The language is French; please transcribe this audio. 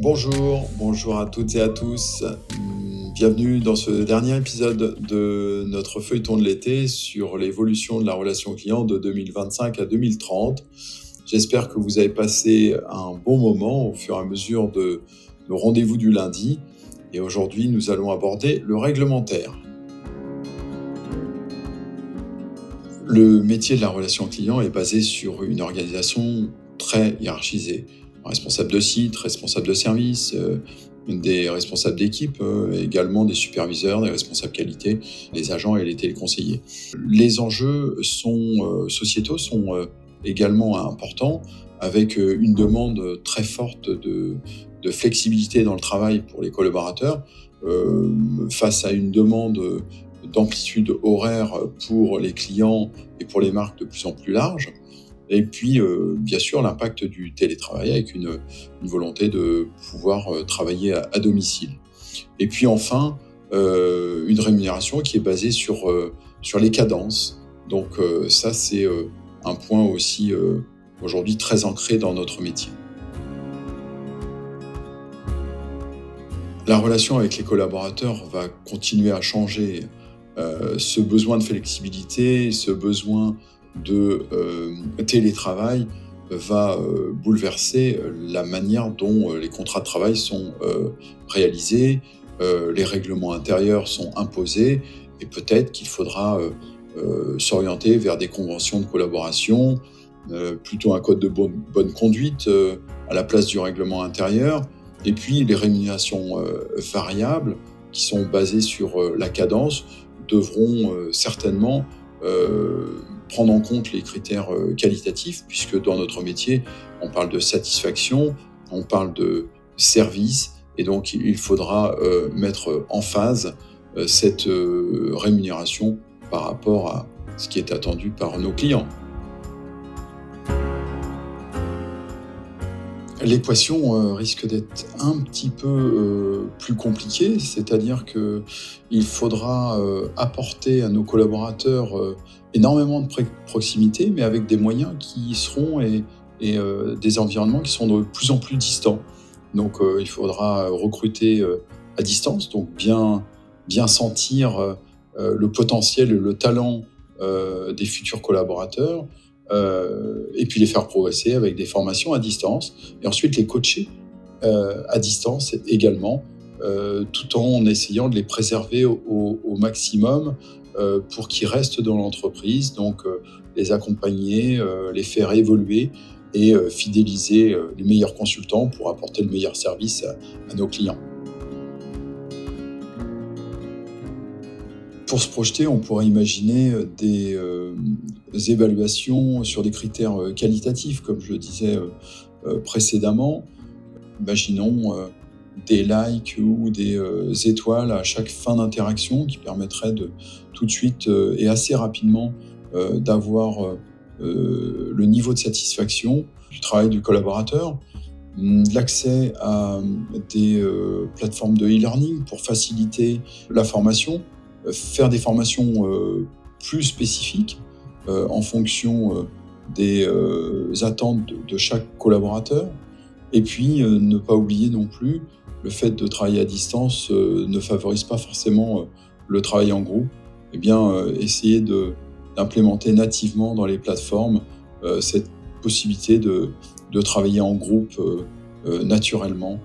Bonjour à toutes et à tous. Bienvenue dans ce dernier épisode de notre feuilleton de l'été sur l'évolution de la relation client de 2025 à 2030. J'espère que vous avez passé un bon moment au fur et à mesure de nos rendez-vous du lundi. Et aujourd'hui, nous allons aborder le réglementaire. Le métier de la relation client est basé sur une organisation très hiérarchisée. Responsable de site, responsable de service, des responsables d'équipe, également des superviseurs, des responsables qualité, les agents et les téléconseillers. Les enjeux sociétaux sont également importants, avec une demande très forte de flexibilité dans le travail pour les collaborateurs, face à une demande d'amplitude horaire pour les clients et pour les marques de plus en plus large. Et puis, bien sûr, l'impact du télétravail avec une volonté de pouvoir travailler à domicile. Et puis enfin, une rémunération qui est basée sur les cadences. Donc ça, c'est un point aussi aujourd'hui très ancré dans notre métier. La relation avec les collaborateurs va continuer à changer. Ce besoin de flexibilité, ce besoin de télétravail va bouleverser la manière dont les contrats de travail sont réalisés, les règlements intérieurs sont imposés, et peut-être qu'il faudra s'orienter vers des conventions de collaboration, plutôt un code de bonne conduite à la place du règlement intérieur, et puis les rémunérations variables qui sont basées sur la cadence devront certainement prendre en compte les critères qualitatifs, puisque dans notre métier, on parle de satisfaction, on parle de service, et donc il faudra mettre en phase cette rémunération par rapport à ce qui est attendu par nos clients. L'équation risque d'être un petit peu plus compliquée, c'est-à-dire qu'il faudra apporter à nos collaborateurs énormément de proximité, mais avec des moyens qui seront et des environnements qui sont de plus en plus distants. Donc il faudra recruter à distance, donc bien sentir le potentiel et le talent des futurs collaborateurs, et puis les faire progresser avec des formations à distance, et ensuite les coacher à distance également, tout en essayant de les préserver au maximum pour qu'ils restent dans l'entreprise, donc les accompagner, les faire évoluer et fidéliser les meilleurs consultants pour apporter le meilleur service à nos clients. Pour se projeter, on pourrait imaginer des évaluations sur des critères qualitatifs, comme je le disais précédemment. Imaginons des likes ou des étoiles à chaque fin d'interaction qui permettraient de tout de suite et assez rapidement d'avoir le niveau de satisfaction du travail du collaborateur, l'accès à des plateformes de e-learning pour faciliter la formation, faire des formations plus spécifiques en fonction des attentes de chaque collaborateur. Et puis, ne pas oublier non plus, le fait de travailler à distance ne favorise pas forcément le travail en groupe. Eh bien, essayer d'implémenter nativement dans les plateformes cette possibilité de travailler en groupe naturellement